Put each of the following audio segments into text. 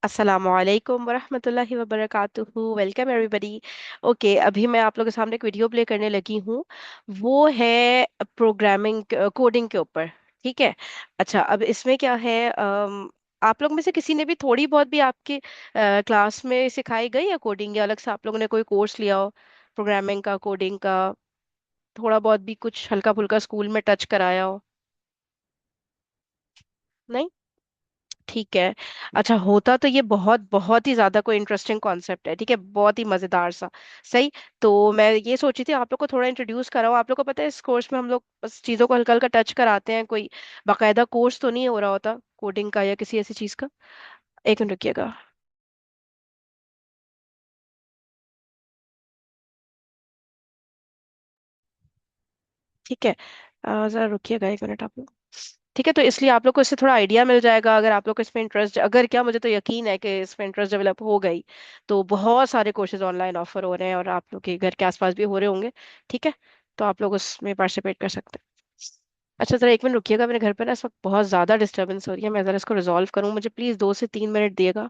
अस्सलामुअलैकुम वरहमतुल्लाहि वबरकातुहू। Welcome everybody. Okay, अभी मैं आप लोगों के सामने एक वीडियो प्ले करने लगी हूँ। वो है प्रोग्रामिंग कोडिंग के ऊपर। ठीक है। अच्छा, अब इसमें क्या है, आप लोग में से किसी ने भी थोड़ी बहुत भी आपके क्लास में सिखाई गई या कोडिंग, या अलग से आप लोगों ने कोई कोर्स लिया हो प्रोग्रामिंग का, कोडिंग का? थोड़ा बहुत भी कुछ हल्का फुल्का स्कूल में टच कराया हो? नहीं। ठीक है। अच्छा, होता तो ये बहुत बहुत ही ज्यादा कोई इंटरेस्टिंग कॉन्सेप्ट है। ठीक है, बहुत ही मजेदार सा। सही। तो मैं ये सोची थी आप लोग को थोड़ा इंट्रोड्यूस कराऊं। आप लोग को पता है इस कोर्स में हम लोग बस चीजों को हल्का हल्का टच कराते हैं, कोई बाकायदा कोर्स तो नहीं हो रहा होता कोडिंग का या किसी ऐसी चीज का। एक मिनट रुकिएगा। ठीक है। जरा रुकिएगा एक मिनट आप लोग। ठीक है, तो इसलिए आप लोग को इससे थोड़ा आइडिया मिल जाएगा। अगर आप लोग को इसमें इंटरेस्ट, अगर क्या, मुझे तो यकीन है कि इसमें इंटरेस्ट डेवलप हो गई तो बहुत सारे कोर्सेज ऑनलाइन ऑफर हो रहे हैं और आप लोग के घर के आसपास भी हो रहे होंगे। ठीक है, तो आप लोग उसमें पार्टिसिपेट कर सकते हैं। अच्छा, जरा एक मिनट रुकिएगा, मेरे घर पर ना इस वक्त बहुत ज्यादा डिस्टरबेंस हो रही है। मैं जरा इसको रिजॉल्व करूँ, मुझे प्लीज 2 से 3 मिनट दिएगा।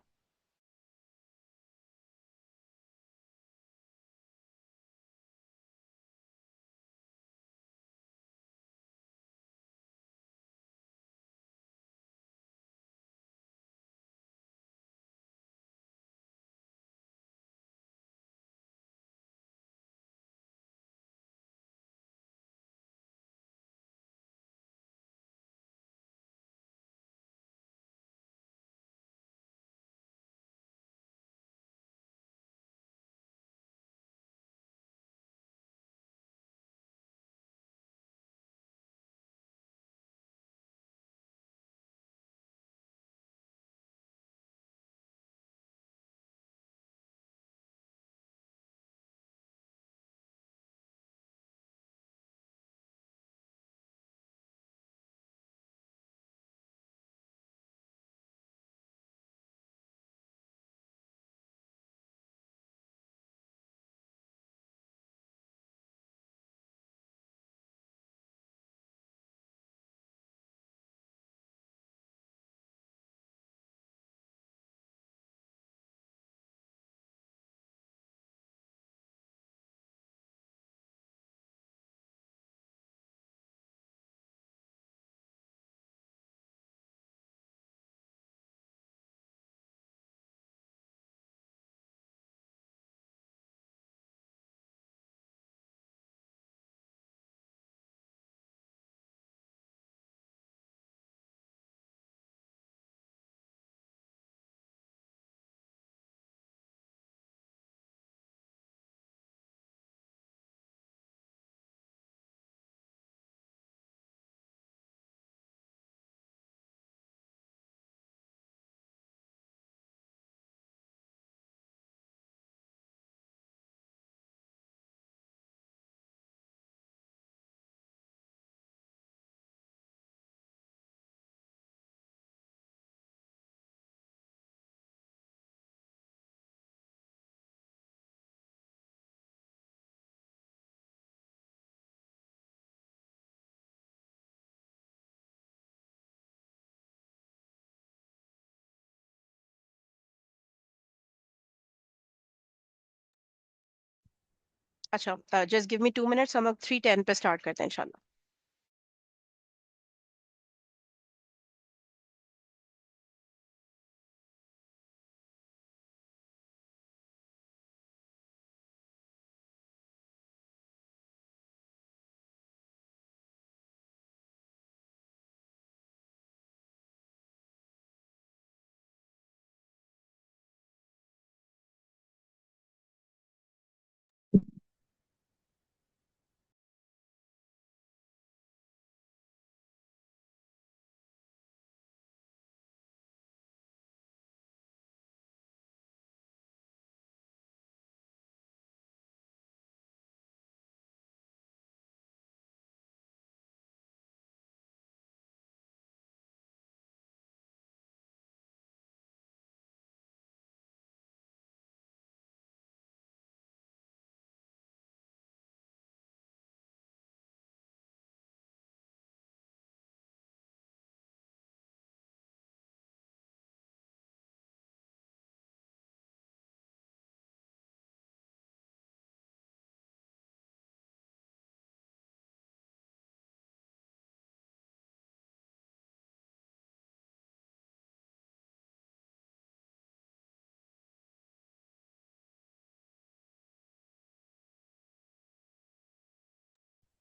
अच्छा, जस्ट गिव मी 2 मिनट्स, हम लोग 3:10 पे स्टार्ट करते हैं इंशाल्लाह।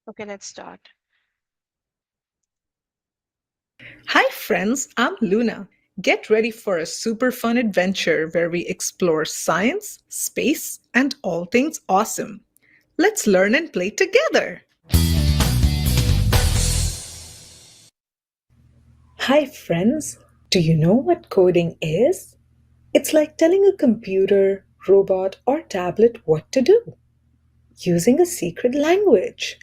Okay, let's start. Hi, friends, I'm Luna. Get ready for a super fun adventure where we explore science, space, and all things awesome. Let's learn and play together. Hi, friends. Do you know what coding is? It's like telling a computer, robot, or tablet what to do using a secret language.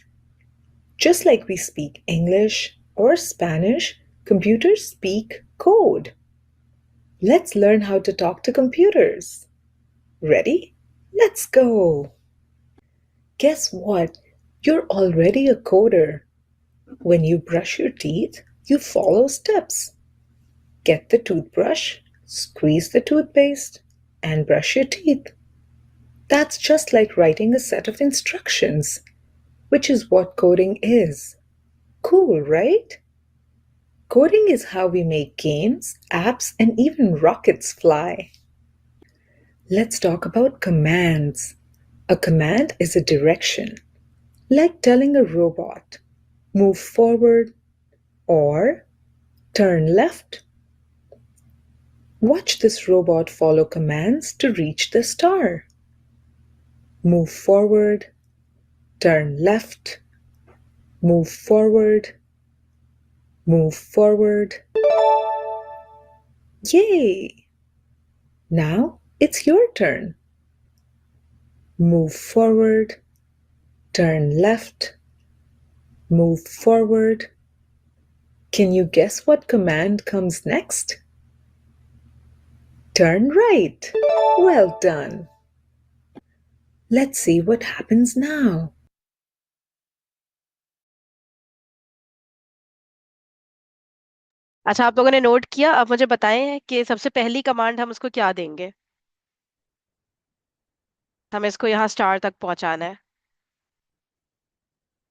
Just like we speak English or Spanish, computers speak code. Let's learn how to talk to computers. Ready? Let's go! Guess what? You're already a coder. When you brush your teeth, you follow steps. Get the toothbrush, squeeze the toothpaste, and brush your teeth. That's just like writing a set of instructions, which is what coding is. Cool, right? Coding is how we make games, apps, and even rockets fly. Let's talk about commands. A command is a direction, like telling a robot, move forward or turn left. Watch this robot follow commands to reach the star. Move forward, turn left, move forward, move forward. Yay! Now it's your turn. Move forward, turn left, move forward. Can you guess what command comes next? Turn right. Well done. Let's see what happens now. अच्छा, आप लोगों ने note किया। अब मुझे बताएं कि सबसे पहली कमांड हम उसको क्या देंगे। हमें इसको यहाँ स्टार तक पहुंचाना है।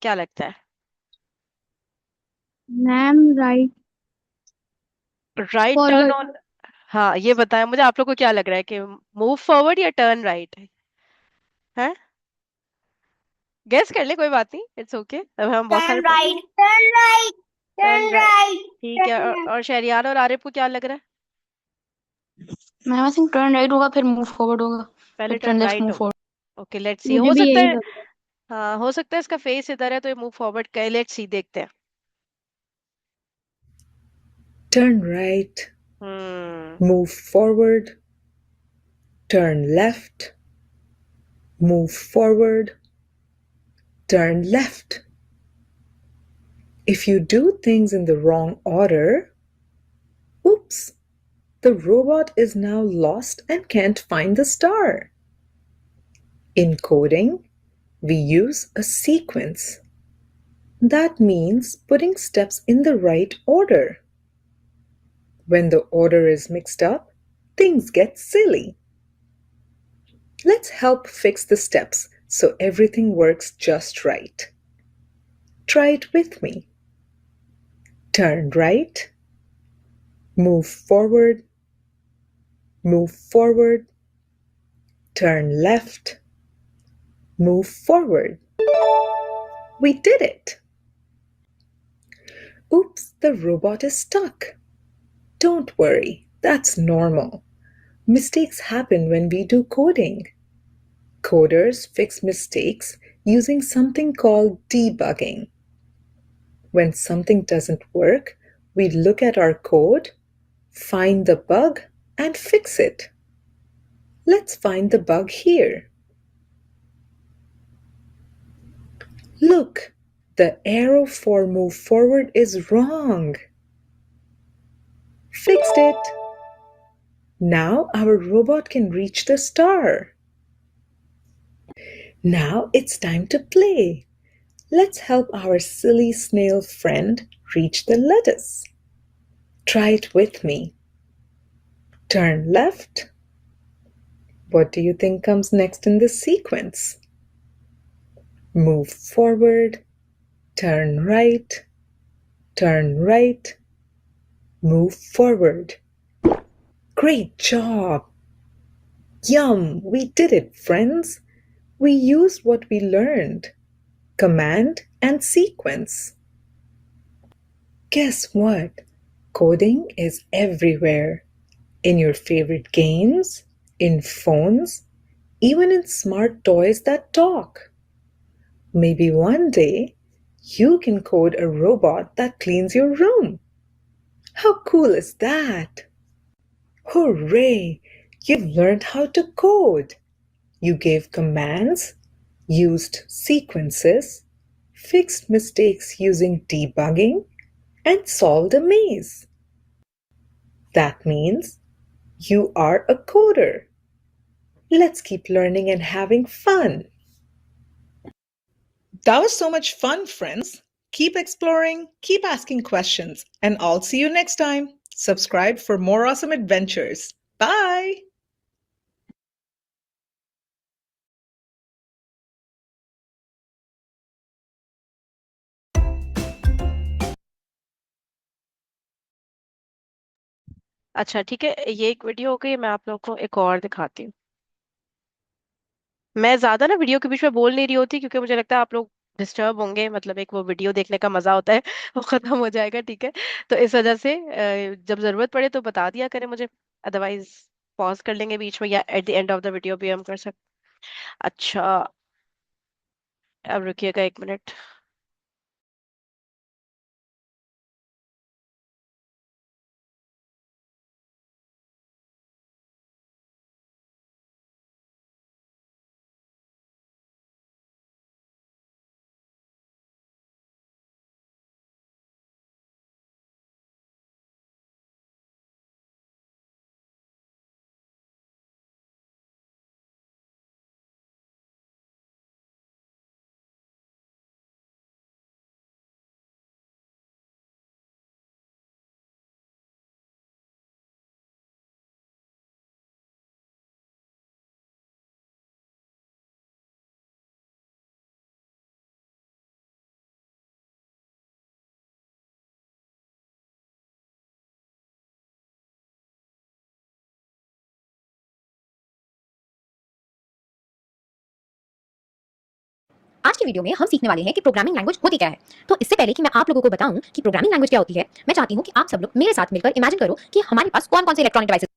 क्या लगता है? Ma'am right right turn forward. On. हाँ, ये बताएं मुझे, आप लोग को क्या लग रहा है कि मूव फॉरवर्ड या टर्न राइट है? गेस कर ले, कोई बात नहीं, इट्स ओके। अब हम बहुत सारे turn right turn right turn turn right. Right ठीक है, और शहरियार और आरिफ को क्या लग रहा है? Ma'am I think turn right होगा फिर मूव फॉरवर्ड होगा पहले फिर turn turn left right move होगा। फॉरवर्ड। Okay, let's see. मुझे हो भी सकता यही है। लग रहा हाँ, हो सकता है इसका फेस इधर है तो ये मूव फॉरवर्ड करे। लेट्स सी, देखते हैं। Turn right, hmm. move forward, turn left, move forward, turn left. If you do things in the wrong order, oops, the robot is now lost and can't find the star. In coding, we use a sequence. That means putting steps in the right order. When the order is mixed up, things get silly. Let's help fix the steps so everything works just right. Try it with me. Turn right, move forward, move forward, turn left, move forward. We did it! Oops, the robot is stuck. Don't worry, that's normal. Mistakes happen when we do coding. Coders fix mistakes using something called debugging. When something doesn't work, we look at our code, find the bug, and fix it. Let's find the bug here. Look, the arrow for move forward is wrong. Fixed it. Now our robot can reach the star. Now it's time to play. Let's help our silly snail friend reach the lettuce. Try it with me. Turn left. What do you think comes next in this sequence? Move forward, turn right, move forward. Great job! Yum! We did it, friends! We used what we learned. command, and sequence. Guess what? Coding is everywhere. In your favorite games, in phones, even in smart toys that talk. Maybe one day you can code a robot that cleans your room. How cool is that? Hooray! You've learned how to code. You gave commands, used sequences, fixed mistakes using debugging, and solved a maze. That means you are a coder. Let's keep learning and having fun. That was so much fun, friends. Keep exploring, keep asking questions, and I'll see you next time. Subscribe for more awesome adventures. Bye! अच्छा ठीक है, ये एक video हो गई। मैं आप लोग को एक और दिखाती हूँ। मैं ज्यादा ना वीडियो के बीच में बोल नहीं रही होती, क्योंकि मुझे लगता है आप लोग डिस्टर्ब होंगे। मतलब एक वो वीडियो देखने का मजा होता है वो खत्म हो जाएगा, ठीक है। तो इस वजह से जब जरूरत पड़े तो बता दिया करें मुझे, अदरवाइज पॉज कर लेंगे बीच में, या at the end of the video भी हम कर सकते। अच्छा, अब रुकिएगा 1 मिनट। आज की वीडियो में हम सीखने वाले हैं कि प्रोग्रामिंग लैंग्वेज होती क्या है। तो इससे पहले कि मैं आप लोगों को बताऊं कि प्रोग्रामिंग लैंग्वेज क्या होती है, मैं चाहती हूं कि आप सब लोग मेरे साथ मिलकर इमेजिन करो कि हमारे पास कौन-कौन से इलेक्ट्रॉनिक डिवाइसेस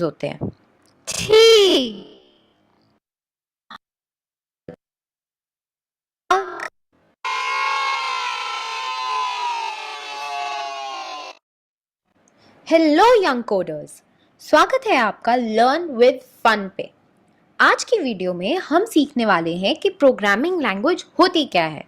होते हैं। ठीक। हेलो यंग कोडर्स, स्वागत है आपका लर्न विद फन पे। आज की वीडियो में हम सीखने वाले हैं कि प्रोग्रामिंग लैंग्वेज होती क्या है।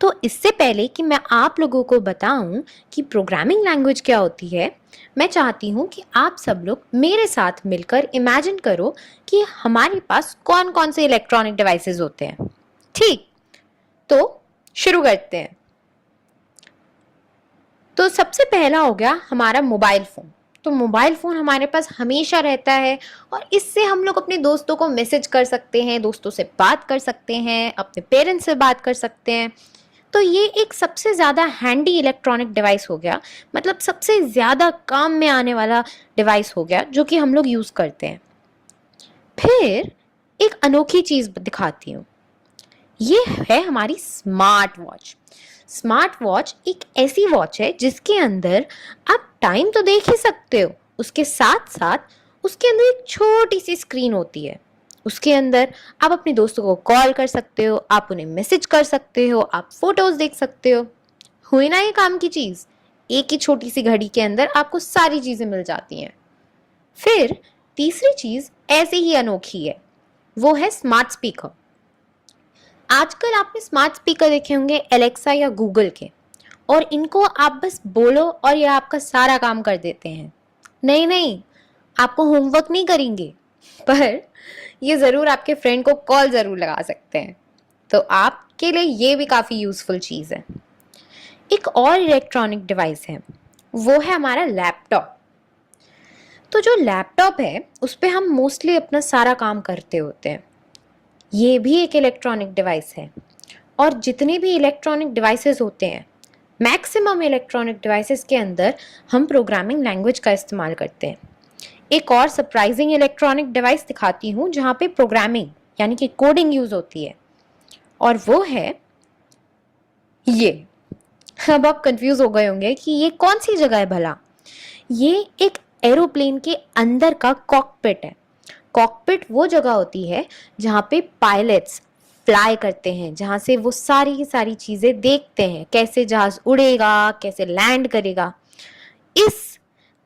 तो इससे पहले कि मैं आप लोगों को बताऊं कि प्रोग्रामिंग लैंग्वेज क्या होती है, मैं चाहती हूं कि आप सब लोग मेरे साथ मिलकर इमेजिन करो कि हमारे पास कौन-कौन से इलेक्ट्रॉनिक डिवाइसेस होते हैं। ठीक, तो शुरू करते हैं। तो सबसे पहला हो गया हमारा मोबाइल फ़ोन। तो मोबाइल फ़ोन हमारे पास हमेशा रहता है और इससे हम लोग अपने दोस्तों को मैसेज कर सकते हैं, दोस्तों से बात कर सकते हैं, अपने पेरेंट्स से बात कर सकते हैं। तो ये एक सबसे ज़्यादा हैंडी इलेक्ट्रॉनिक डिवाइस हो गया, मतलब सबसे ज़्यादा काम में आने वाला डिवाइस हो गया जो कि हम लोग यूज़ करते हैं। फिर एक अनोखी चीज़ दिखाती हूँ। ये है हमारी स्मार्ट वॉच। स्मार्ट वॉच एक ऐसी वॉच है जिसके अंदर आप टाइम तो देख ही सकते हो, उसके साथ साथ उसके अंदर एक छोटी सी स्क्रीन होती है। उसके अंदर आप अपने दोस्तों को कॉल कर सकते हो, आप उन्हें मैसेज कर सकते हो, आप फोटोज देख सकते हो। हुई ना ये काम की चीज़? एक ही छोटी सी घड़ी के अंदर आपको सारी चीज़ें मिल जाती हैं। फिर तीसरी चीज़ ऐसे ही अनोखी है, वो है स्मार्ट स्पीकर। आजकल आपने स्मार्ट स्पीकर देखे होंगे एलेक्सा या गूगल के, और इनको आप बस बोलो और ये आपका सारा काम कर देते हैं। नहीं नहीं, आपको होमवर्क नहीं करेंगे, पर ये ज़रूर आपके फ्रेंड को कॉल ज़रूर लगा सकते हैं। तो आपके लिए ये भी काफ़ी यूज़फुल चीज़ है। एक और इलेक्ट्रॉनिक डिवाइस है, वो है हमारा लैपटॉप। तो जो लैपटॉप है उस पर हम मोस्टली अपना सारा काम करते होते हैं। ये भी एक इलेक्ट्रॉनिक डिवाइस है। और जितने भी इलेक्ट्रॉनिक डिवाइसेस होते हैं, मैक्सिमम इलेक्ट्रॉनिक डिवाइसेस के अंदर हम प्रोग्रामिंग लैंग्वेज का इस्तेमाल करते हैं। एक और सरप्राइजिंग इलेक्ट्रॉनिक डिवाइस दिखाती हूँ जहाँ पे प्रोग्रामिंग यानी कि कोडिंग यूज़ होती है, और वो है ये। अब आप कंफ्यूज हो गए होंगे कि ये कौन सी जगह है भला। ये एक एरोप्लेन के अंदर का कॉकपिट है। कॉकपिट वो जगह होती है जहाँ पे पायलट्स फ्लाई करते हैं, जहाँ से वो सारी की सारी चीज़ें देखते हैं, कैसे जहाज उड़ेगा, कैसे लैंड करेगा। इस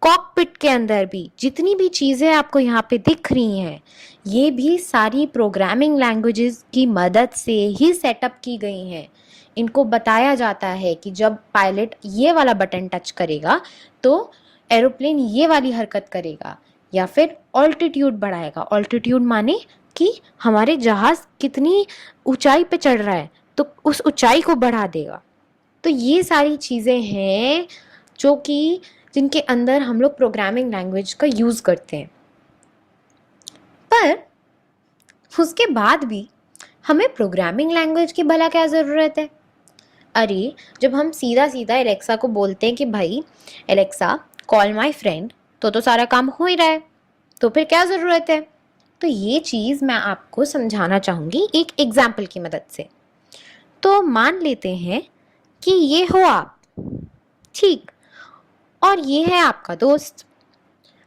कॉकपिट के अंदर भी जितनी भी चीज़ें आपको यहाँ पे दिख रही हैं, ये भी सारी प्रोग्रामिंग लैंग्वेजेस की मदद से ही सेटअप की गई हैं। इनको बताया जाता है कि जब पायलट ये वाला बटन टच करेगा तो एरोप्लेन ये वाली हरकत करेगा, या फिर ऑल्टीट्यूड बढ़ाएगा। ऑल्टीट्यूड माने कि हमारे जहाज़ कितनी ऊंचाई पे चढ़ रहा है, तो उस ऊंचाई को बढ़ा देगा। तो ये सारी चीज़ें हैं जो कि जिनके अंदर हम लोग प्रोग्रामिंग लैंग्वेज का यूज़ करते हैं। पर उसके बाद भी हमें प्रोग्रामिंग लैंग्वेज की भला क्या ज़रूरत है। अरे जब हम सीधा सीधा एलेक्सा को बोलते हैं कि भाई एलेक्सा कॉल माय फ्रेंड, तो सारा काम हो ही रहा है, तो फिर क्या ज़रूरत है। तो ये चीज़ मैं आपको समझाना चाहूँगी एक एग्जाम्पल की मदद से। तो मान लेते हैं कि ये हो आप, ठीक, और ये है आपका दोस्त।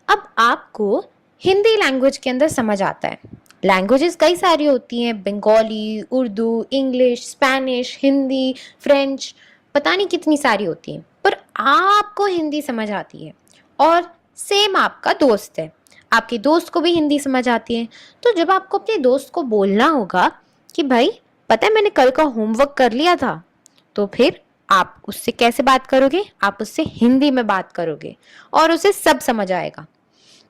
अब आपको हिंदी लैंग्वेज के अंदर समझ आता है। लैंग्वेजेस कई सारी होती हैं, Bengali, Urdu, English, Spanish, Hindi, French, पता नहीं कितनी सारी होती हैं, पर आपको हिंदी समझ आती है। और सेम आपका दोस्त है, आपके दोस्त को भी हिंदी समझ आती है। तो जब आपको अपने दोस्त को बोलना होगा कि भाई पता है मैंने कल का होमवर्क कर लिया था, तो फिर आप उससे कैसे बात करोगे, आप उससे हिंदी में बात करोगे और उसे सब समझ आएगा।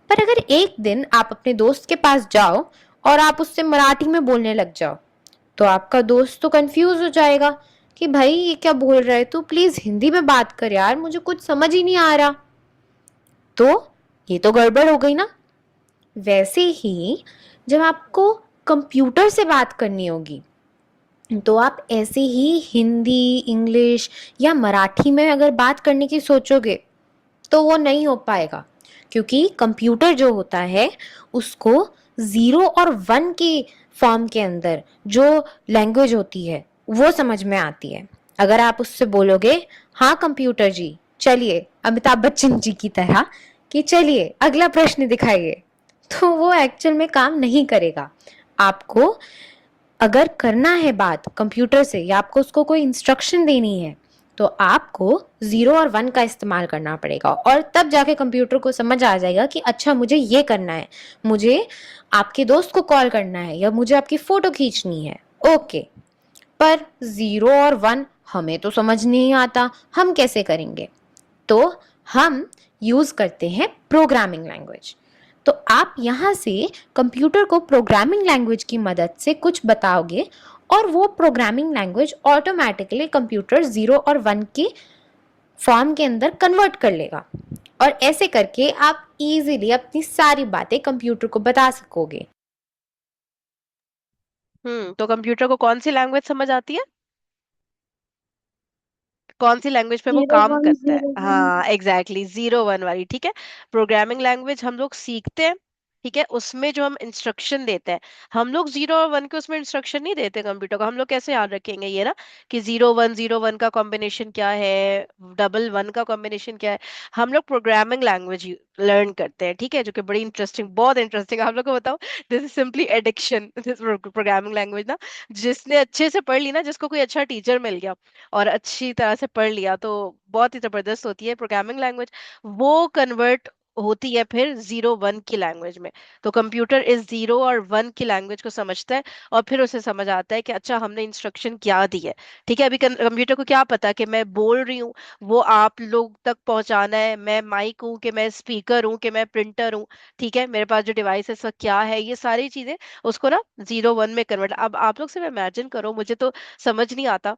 पर अगर एक दिन आप अपने दोस्त के पास जाओ और आप उससे मराठी में बोलने लग जाओ, तो आपका दोस्त तो कंफ्यूज हो जाएगा कि भाई ये क्या बोल रहा है, तू प्लीज हिंदी में बात कर यार, मुझे कुछ समझ ही नहीं आ रहा। तो ये तो गड़बड़ हो गई ना। वैसे ही जब आपको कंप्यूटर से बात करनी होगी, तो आप ऐसे ही हिंदी, इंग्लिश या मराठी में अगर बात करने की सोचोगे तो वो नहीं हो पाएगा, क्योंकि कंप्यूटर जो होता है उसको 0 और 1 के फॉर्म के अंदर जो लैंग्वेज होती है वो समझ में आती है। अगर आप उससे बोलोगे हाँ कंप्यूटर जी चलिए, अमिताभ बच्चन जी की तरह कि चलिए अगला प्रश्न दिखाइए, तो वो एक्चुअल में काम नहीं करेगा। आपको अगर करना है बात कंप्यूटर से या आपको उसको कोई इंस्ट्रक्शन देनी है, तो आपको 0 और 1 का इस्तेमाल करना पड़ेगा, और तब जाके कंप्यूटर को समझ आ जाएगा कि अच्छा मुझे ये करना है, मुझे आपके दोस्त को कॉल करना है या मुझे आपकी फ़ोटो खींचनी है। ओके, पर 0 और 1 हमें तो समझ नहीं आता, हम कैसे करेंगे। तो हम यूज़ करते हैं प्रोग्रामिंग लैंग्वेज। तो आप यहाँ से कंप्यूटर को प्रोग्रामिंग लैंग्वेज की मदद से कुछ बताओगे और वो प्रोग्रामिंग लैंग्वेज ऑटोमेटिकली कंप्यूटर 0 और 1 के फॉर्म के अंदर कन्वर्ट कर लेगा, और ऐसे करके आप इजीली अपनी सारी बातें कंप्यूटर को बता सकोगे। तो कंप्यूटर को कौन सी लैंग्वेज समझ आती है, कौन सी लैंग्वेज पे वो जीरो काम वन करता है? जीरो वन हाँ एग्जैक्टली, 0 1 वाली, ठीक है। प्रोग्रामिंग लैंग्वेज हम लोग सीखते हैं, ठीक है, उसमें जो हम इंस्ट्रक्शन देते हैं, हम लोग 0 और 1 के उसमें इंस्ट्रक्शन नहीं देते कंप्यूटर को। हम लोग कैसे याद रखेंगे ये ना कि 0 1 0 1 का कॉम्बिनेशन क्या है, डबल 1 का कॉम्बिनेशन क्या है। हम लोग प्रोग्रामिंग लैंग्वेज लर्न करते हैं, ठीक है, जो कि बड़ी इंटरेस्टिंग, बहुत इंटरेस्टिंग। आप लोग को बताओ, this is simply addiction, this programming language ना, जिसने अच्छे से पढ़ ली ना, जिसको कोई अच्छा टीचर मिल गया और अच्छी तरह से पढ़ लिया, तो बहुत ही जबरदस्त होती है प्रोग्रामिंग लैंग्वेज। वो कन्वर्ट होती है फिर 0 1 की लैंग्वेज में। तो कंप्यूटर इस 0 और 1 की लैंग्वेज को समझता है और फिर उसे समझ आता है कि अच्छा हमने इंस्ट्रक्शन क्या दी है। ठीक है, अभी कंप्यूटर को क्या पता कि मैं बोल रही हूँ, वो आप लोग तक पहुंचाना है, मैं माइक हूँ कि मैं स्पीकर हूँ कि मैं प्रिंटर हूँ, ठीक है, मेरे पास जो डिवाइस है इसका क्या है, ये सारी चीजें उसको ना 0 1 में कन्वर्ट। अब आप लोग सिर्फ इमेजिन करो, मुझे तो समझ नहीं आता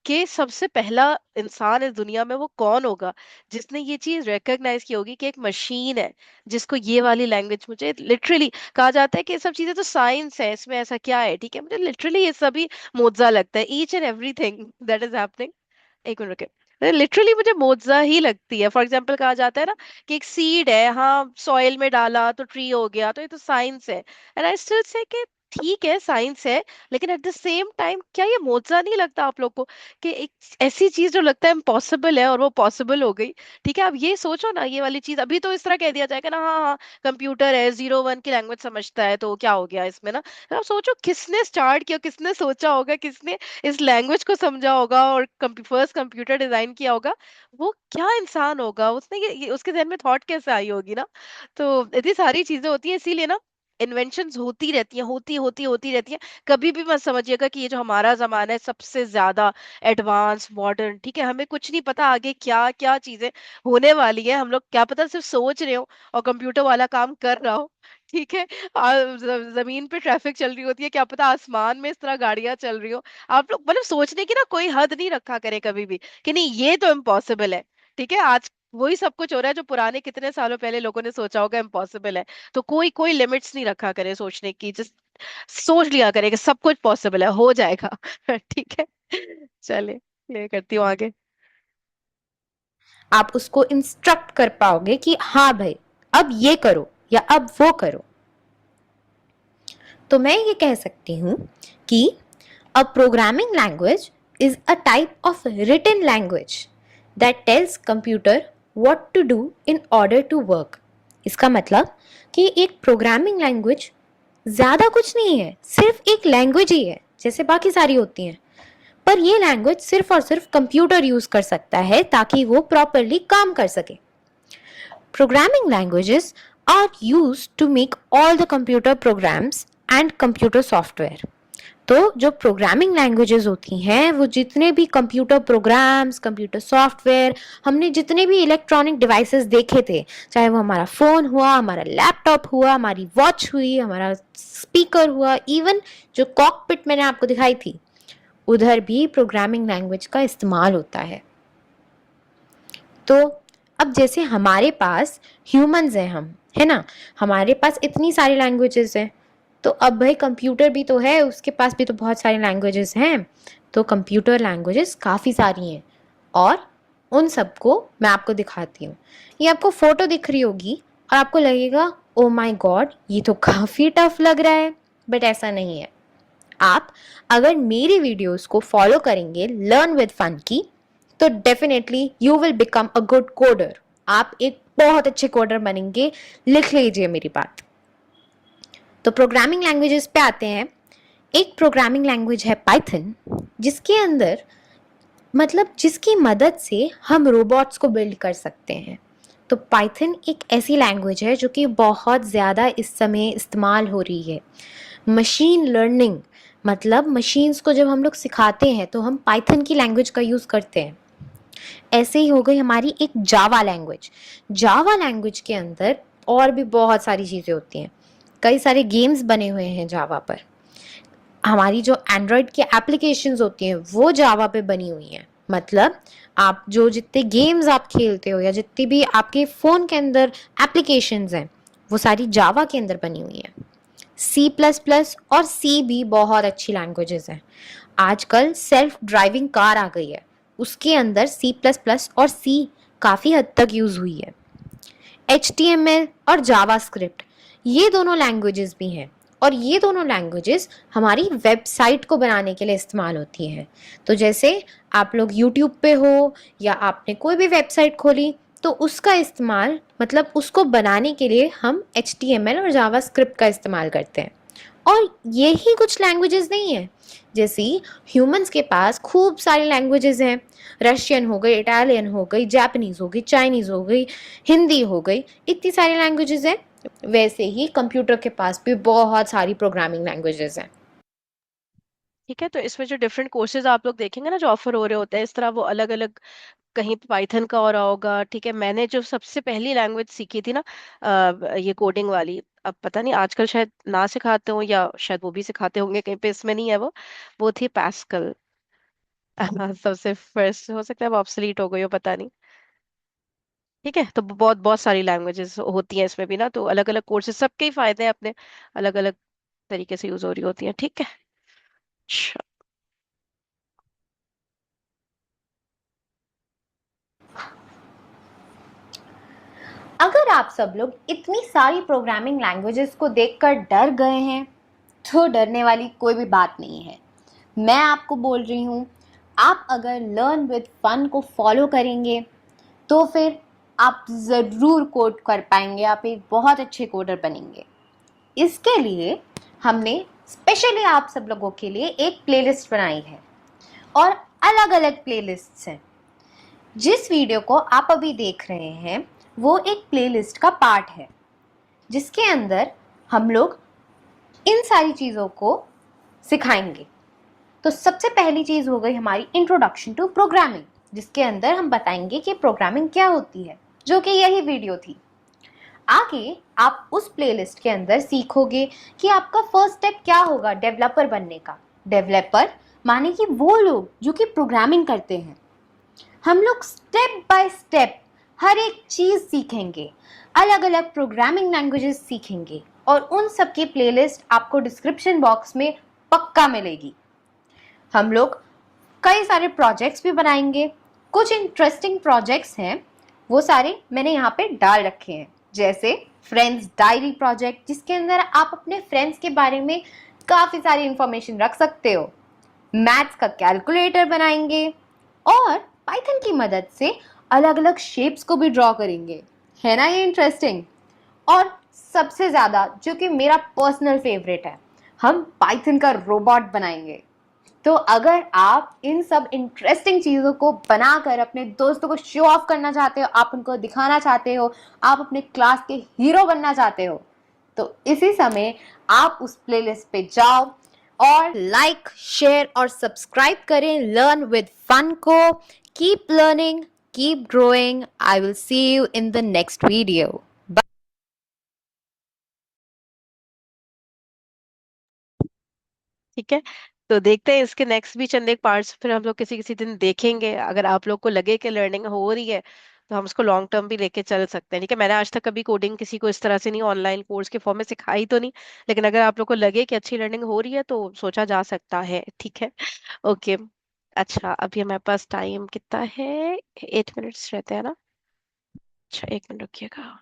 कि सबसे पहला इंसान इस दुनिया में वो कौन होगा जिसने ये चीज रिकॉग्नाइज की होगी कि एक मशीन है जिसको ये वाली लैंग्वेज, मुझे लिटरली कहा जाता है कि ये सब चीजें तो साइंस है, इसमें ऐसा क्या है, ठीक है, मुझे लिटरली ये सभी मोजा लगता है, each and everything that is happening. एक मिनट रुके, लिटरली मुझे मोजा ही लगती है। फॉर एग्जाम्पल कहा जाता है ना कि एक सीड है, हाँ सॉइल में डाला तो ट्री हो गया, तो ये तो साइंस है। एंड आई स्टिल से कि ठीक है साइंस है, लेकिन एट द सेम टाइम क्या ये मोजा नहीं लगता आप लोग को कि एक ऐसी चीज जो लगता है इम्पॉसिबल है और वो पॉसिबल हो गई। ठीक है, अब ये सोचो ना, ये वाली चीज अभी तो इस तरह कह दिया जाएगा ना, हाँ हाँ कंप्यूटर है, 0 1 की लैंग्वेज समझता है, तो क्या हो गया इसमें ना। अब सोचो किसने स्टार्ट किया, किसने सोचा होगा, किसने इस लैंग्वेज को समझा होगा और फर्स्ट कंप्यूटर डिजाइन किया होगा, वो क्या इंसान होगा, उसने ये उसके जहन में थॉट कैसे आई होगी ना। तो इतनी सारी चीजें होती है, इसीलिए ना इन्वेंशंस होती रहती हैं, होती रहती हैं। कभी भी मत समझिएगा कि ये जो हमारा जमाना है सबसे ज्यादा एडवांस मॉडर्न, ठीक है, हमें कुछ नहीं पता आगे क्या क्या चीजें होने वाली है, हम लोग क्या पता सिर्फ सोच रहे हो और कंप्यूटर वाला काम कर रहा हो। ठीक है, जमीन पे ट्रैफिक चल रही होती है, क्या पता आसमान में इस तरह गाड़ियां चल रही हो। आप लोग मतलब सोचने की ना कोई हद नहीं रखा करें कभी भी कि नहीं ये तो इम्पॉसिबल है। ठीक है, आज वही सब कुछ हो रहा है जो पुराने कितने सालों पहले लोगों ने सोचा होगा इम्पॉसिबल है। तो कोई कोई लिमिट्स नहीं रखा करे सोचने की, जस्ट सोच लिया करे कि सब कुछ पॉसिबल है, हो जाएगा। ठीक है, चलिए प्ले करती हूँ आगे। आप उसको इंस्ट्रक्ट कर पाओगे कि हाँ भाई अब ये करो या अब वो करो। तो मैं ये कह सकती हूँ कि a programming language is a type of written language that tells computer what to do in order to work. इसका मतलब कि एक प्रोग्रामिंग लैंग्वेज ज़्यादा कुछ नहीं है, सिर्फ एक लैंग्वेज ही है जैसे बाकी सारी होती हैं। पर ये लैंग्वेज सिर्फ और सिर्फ कंप्यूटर यूज़ कर सकता है ताकि वो प्रॉपरली काम कर सके। Programming languages are used to make all the computer programs and computer software. तो जो प्रोग्रामिंग लैंग्वेजेस होती हैं वो जितने भी कंप्यूटर प्रोग्राम्स, कंप्यूटर सॉफ्टवेयर, हमने जितने भी इलेक्ट्रॉनिक डिवाइसेस देखे थे, चाहे वो हमारा फ़ोन हुआ, हमारा लैपटॉप हुआ, हमारी वॉच हुई, हमारा स्पीकर हुआ, इवन जो कॉकपिट मैंने आपको दिखाई थी, उधर भी प्रोग्रामिंग लैंग्वेज का इस्तेमाल होता है। तो अब जैसे हमारे पास ह्यूमंस हैं हम, है ना, हमारे पास इतनी सारी लैंग्वेजेस हैं, तो अब भाई कंप्यूटर भी तो है, उसके पास भी तो बहुत सारी लैंग्वेजेस हैं। तो कंप्यूटर लैंग्वेजेस काफ़ी सारी हैं और उन सबको मैं आपको दिखाती हूँ। ये आपको फ़ोटो दिख रही होगी और आपको लगेगा ओ माय गॉड ये तो काफ़ी टफ लग रहा है, बट ऐसा नहीं है। आप अगर मेरी वीडियोस को फॉलो करेंगे लर्न विद फन की, तो definitely you will become a good coder. आप एक बहुत अच्छे कोडर बनेंगे, लिख लीजिए मेरी बात। तो प्रोग्रामिंग लैंग्वेजेस पे आते हैं। एक प्रोग्रामिंग लैंग्वेज है पाइथन, जिसके अंदर मतलब जिसकी मदद से हम रोबोट्स को बिल्ड कर सकते हैं। तो पाइथन एक ऐसी लैंग्वेज है जो कि बहुत ज़्यादा इस समय इस्तेमाल हो रही है। मशीन लर्निंग मतलब मशीन्स को जब हम लोग सिखाते हैं तो हम पाइथन की लैंग्वेज का यूज़ करते हैं। ऐसे ही हो गई हमारी एक जावा लैंग्वेज। जावा लैंग्वेज के अंदर और भी बहुत सारी चीज़ें होती हैं, कई सारे गेम्स बने हुए हैं जावा पर। हमारी जो एंड्रॉयड की एप्लीकेशंस होती हैं वो जावा पे बनी हुई हैं। मतलब आप जो जितने गेम्स आप खेलते हो या जितनी भी आपके फ़ोन के अंदर एप्लीकेशंस हैं वो सारी जावा के अंदर बनी हुई हैं। सी प्लस प्लस और सी भी बहुत अच्छी लैंग्वेजेस हैं। आजकल सेल्फ ड्राइविंग कार आ गई है, उसके अंदर सी प्लस प्लस और सी काफ़ी हद तक यूज़ हुई है। HTML और जावास्क्रिप्ट ये दोनों लैंग्वेजेस भी हैं और ये दोनों लैंग्वेजेस हमारी वेबसाइट को बनाने के लिए इस्तेमाल होती हैं। तो जैसे आप लोग यूट्यूब पे हो या आपने कोई भी वेबसाइट खोली तो उसका इस्तेमाल मतलब उसको बनाने के लिए हम HTML और जावास्क्रिप्ट का इस्तेमाल करते हैं। और यही कुछ लैंग्वेजेस नहीं है, जैसे ह्यूमंस के पास खूब सारी लैंग्वेजेस हैं। रशियन हो गई, इटालियन हो गई, जापानीज़ हो गई, चाइनीज़ हो गई, हिंदी हो गई, इतनी सारी लैंग्वेजेस हैं। वैसे ही कंप्यूटर के पास भी बहुत सारी प्रोग्रामिंग लैंग्वेजेस हैं। ठीक है, तो इसमें जो डिफरेंट कोर्सेज आप लोग देखेंगे ना जो ऑफर हो रहे होते हैं इस तरह, वो अलग अलग, कहीं पे पाइथन का हो रहा होगा। ठीक है, मैंने जो सबसे पहली लैंग्वेज सीखी थी ना ये कोडिंग वाली, अब पता नहीं आजकल शायद ना सिखाते हो या शायद वो भी सिखाते होंगे कहीं पे, इसमें नहीं है वो थी पैस्कल। सबसे फर्स्ट हो सकता है अब ऑब्सलीट हो गई हो, पता नहीं। ठीक है, तो बहुत बहुत सारी लैंग्वेजेस होती हैं इसमें भी ना, तो अलग अलग कोर्सेज, सबके ही फायदे हैं अपने, अलग अलग तरीके से यूज हो रही होती हैं। ठीक है। अच्छा, अगर आप सब लोग इतनी सारी प्रोग्रामिंग लैंग्वेजेस को देखकर डर गए हैं, तो डरने वाली कोई भी बात नहीं है। मैं आपको बोल रही हूँ, आप अगर लर्न विद फन को फॉलो करेंगे तो फिर आप ज़रूर कोड कर पाएंगे, आप एक बहुत अच्छे कोडर बनेंगे। इसके लिए हमने स्पेशली आप सब लोगों के लिए एक प्लेलिस्ट बनाई है, और अलग अलग प्लेलिस्ट्स हैं। जिस वीडियो को आप अभी देख रहे हैं वो एक प्लेलिस्ट का पार्ट है, जिसके अंदर हम लोग इन सारी चीज़ों को सिखाएंगे। तो सबसे पहली चीज़ हो गई हमारी इंट्रोडक्शन टू प्रोग्रामिंग, जिसके अंदर हम बताएंगे कि प्रोग्रामिंग क्या होती है, जो कि यही वीडियो थी। आगे आप उस प्लेलिस्ट के अंदर सीखोगे कि आपका फर्स्ट स्टेप क्या होगा डेवलपर बनने का। डेवलपर माने कि वो लोग जो कि प्रोग्रामिंग करते हैं। हम लोग स्टेप बाय स्टेप हर एक चीज़ सीखेंगे, अलग अलग प्रोग्रामिंग लैंग्वेजेस सीखेंगे, और उन सब की प्लेलिस्ट आपको डिस्क्रिप्शन बॉक्स में पक्का मिलेगी। हम लोग कई सारे प्रोजेक्ट्स भी बनाएंगे। कुछ इंटरेस्टिंग प्रोजेक्ट्स हैं, वो सारे मैंने यहाँ पे डाल रखे हैं, जैसे फ्रेंड्स डायरी प्रोजेक्ट, जिसके अंदर आप अपने फ्रेंड्स के बारे में काफ़ी सारी इंफॉर्मेशन रख सकते हो। मैथ्स का कैलकुलेटर बनाएंगे, और पाइथन की मदद से अलग अलग शेप्स को भी ड्रॉ करेंगे। है ना ये इंटरेस्टिंग? और सबसे ज़्यादा जो कि मेरा पर्सनल फेवरेट है, हम पाइथन का रोबोट बनाएंगे। तो अगर आप इन सब इंटरेस्टिंग चीज़ों को बनाकर अपने दोस्तों को शो ऑफ करना चाहते हो, आप उनको दिखाना चाहते हो, आप अपने क्लास के हीरो बनना चाहते हो, तो इसी समय आप उस प्लेलिस्ट पे जाओ और लाइक, शेयर और सब्सक्राइब करें लर्न विद फन को। Keep learning, keep growing. I will see you in the next video. ठीक है, तो देखते हैं इसके नेक्स्ट भी चंद एक पार्ट्स फिर हम लोग किसी किसी दिन देखेंगे। अगर आप लोग को लगे कि लर्निंग हो रही है तो हम उसको लॉन्ग टर्म भी लेके चल सकते हैं। ठीक है, मैंने आज तक कभी कोडिंग किसी को इस तरह से नहीं ऑनलाइन कोर्स के फॉर्म में सिखाई तो नहीं, लेकिन अगर आप लोग को लगे कि अच्छी लर्निंग हो रही है तो सोचा जा सकता है। ठीक है। ओके। अच्छा, अभी हमारे पास टाइम कितना है? 8 मिनट्स रहते हैं ना? अच्छा, 1 मिनट रुकिएगा।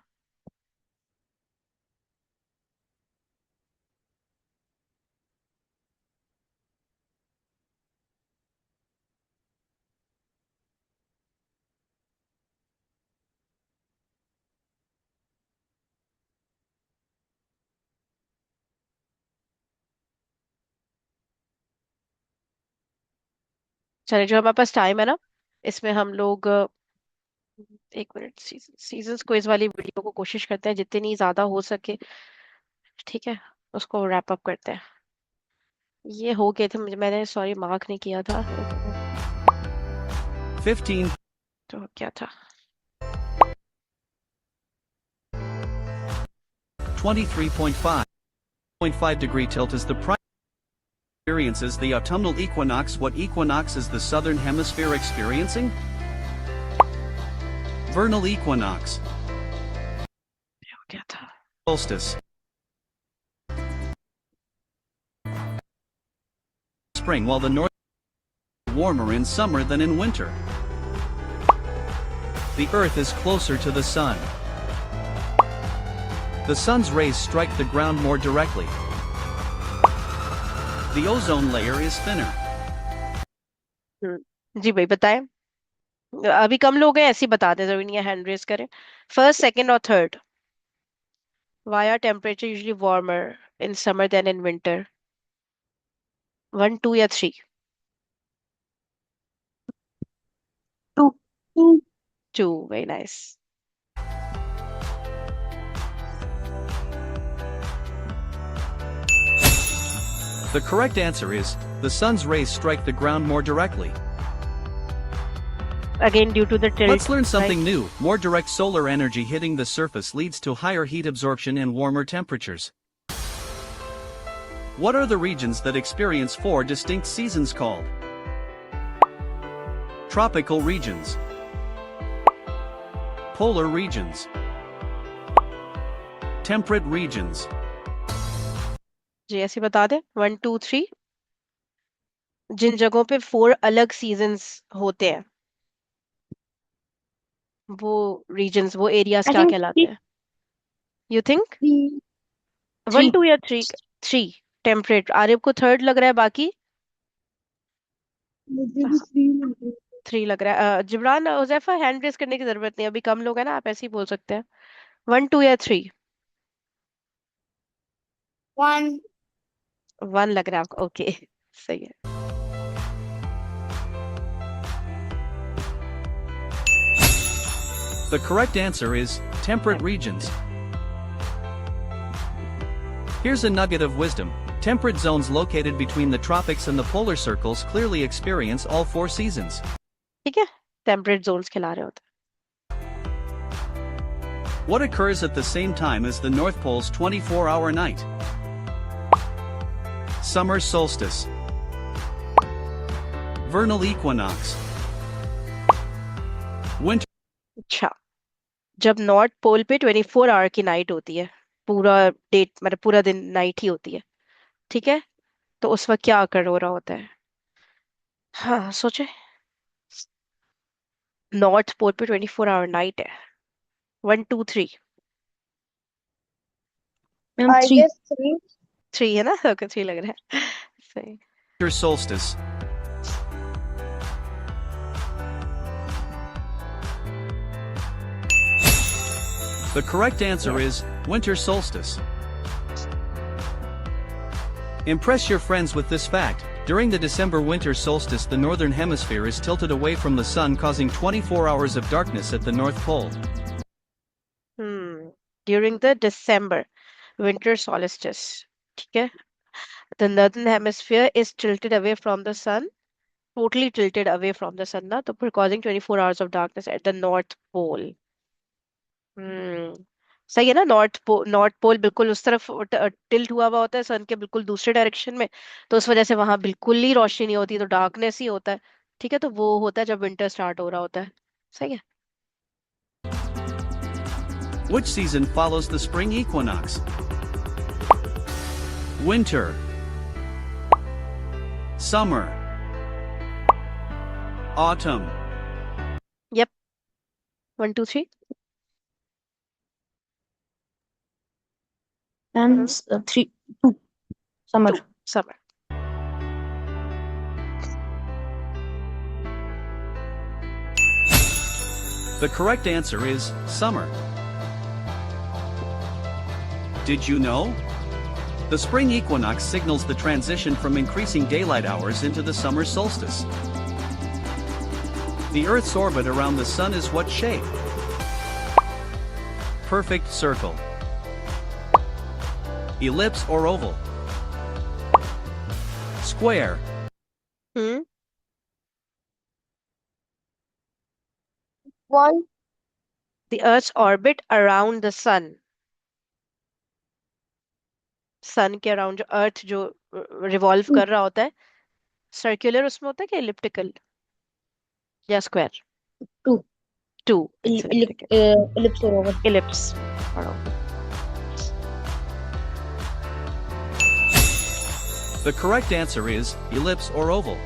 चलिए, जो हमारे पास टाइम है ना, इसमें हम लोग 1 मिनट, सीजन्स क्विज वाली वीडियो को कोशिश करते हैं जितनी ज्यादा हो सके। ठीक है, उसको रैप अप करते हैं। ये हो गए थे, मुझे मैंने सॉरी मार्क नहीं किया था। 15. तो क्या था? 23.5 degree tilt is the prime experiences the autumnal equinox. What equinox is the southern hemisphere experiencing? Vernal equinox. क्या था? Solstice. Spring, while the north is warmer in summer than in winter. The earth is closer to the sun. The sun's rays strike the ground more directly. The ozone layer is thinner. जी भाई बताएं। अभी कम लोग हैं, ऐसे ही बता दें, जरूरी नहीं है हैंड रेज करें। फर्स्ट, सेकंड और third. Why are temperature usually warmer in summer than in winter? 1, 2 या 3? 2. 2, very nice. The correct answer is, the sun's rays strike the ground more directly. Again, due to the tilt. Let's learn something right? new. More direct solar energy hitting the surface leads to higher heat absorption and warmer temperatures. What are the regions that experience 4 distinct seasons called? Tropical regions. Polar regions. Temperate regions. जी ऐसे बता दे 1 2 3 जिन जगहों पे 4 अलग seasons होते हैं वो regions वो areas आई क्या थिंक कहलाते हैं? You think three. 1 2 या 3? 3 टेम्परेट। आरिफ को थर्ड लग रहा है, बाकी मुझे भी थ्री लग रही 3 लग रहा है। जिब्रान हुजैफा हैंड रेस करने की जरूरत नहीं, अभी कम लोग हैं ना, आप ऐसे ही बोल सकते हैं। 1 2 या 3? वन। 1 लग रहा है आपको, ओके। सही है। The correct answer is temperate regions. Here's a nugget of wisdom. Temperate zones located between the tropics and the polar circles clearly experience all 4 seasons. ठीक है, टेम्परेट जोन्स खिला रहे होते What occurs at the same time as the North Pole's 24-hour night? Summer solstice. Vernal equinox. Winter. हैं। अच्छा, जब north pole पे 24 our की नाइट होती है, पूरा डेट मतलब पूरा दिन नाइट ही होती है, ठीक है, तो उस वक्त क्या कर हो रहा होता है? हाँ सोचे। नॉर्थ पोल पे 24 आवर नाइट है। 1 2 3। Ma'am I three. guess three. 3 है ना? ओके 3 लग रहा है। सही। Solstice. The correct answer is winter solstice. Impress your friends with this fact. During the December winter solstice, the northern hemisphere is tilted away from the sun, causing 24 hours of darkness at the North Pole. During the December winter solstice, ठीक है, the northern hemisphere is tilted away from the sun, totally tilted away from the sun ना, तो फिर causing 24 hours of darkness at the north pole। सही है ना? North pole बिल्कुल उस तरफ टिल्ट हुआ हुआ होता है सन के बिल्कुल दूसरे डायरेक्शन में, तो उस वजह से वहां बिल्कुल ही रोशनी नहीं होती, तो डार्कनेस ही होता है। ठीक है, तो वो होता है जब विंटर स्टार्ट हो रहा होता है। सही है। Which season follows the spring equinox? Winter. Summer. Autumn. Yup. 1 2 3। Ma'am three. Two. Summer. Summer. The correct answer is summer. Did you know? The spring equinox signals the transition from increasing daylight hours into the summer solstice. The Earth's orbit around the Sun is what shape? Perfect circle. Ellipse or oval? Square. Hmm One. the earth's orbit around the sun, सन के around जो अर्थ जो revolve कर रहा होता है, circular उसमें होता है कि एलिप्टिकल या square? Two. 2, it's elliptical. Ellipse और oval. Ellipse. The correct answer is ellipse or oval.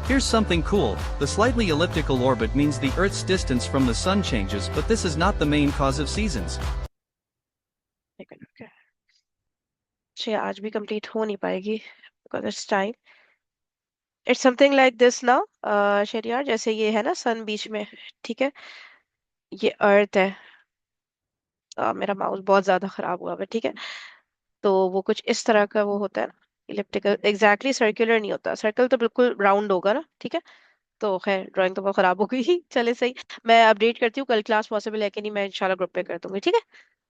Here's something cool. The slightly elliptical orbit means the Earth's distance from the Sun changes, but this is not the main cause of seasons. अच्छा, आज भी complete हो नहीं पाएगी because it's time. It's something like this now, Shahriar, जैसे ये है ना सन बीच में, ठीक है, ये अर्थ है। मेरा माउस बहुत ज्यादा खराब हुआ है, ठीक है, तो वो कुछ इस तरह का वो होता है ना, इलिप्टिकल, एग्जैक्टली सर्कुलर नहीं होता, सर्कल तो बिल्कुल राउंड होगा ना, ठीक है। तो खैर ड्राइंग तो बहुत खराब हो गई। चले सही, मैं अपडेट करती हूँ कल क्लास पॉसिबल है कि नहीं, मैं इंशाल्लाह ग्रुप पे कर दूंगी, ठीक है।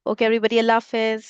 ओके एवरीबॉडी, अल्लाह हाफिज।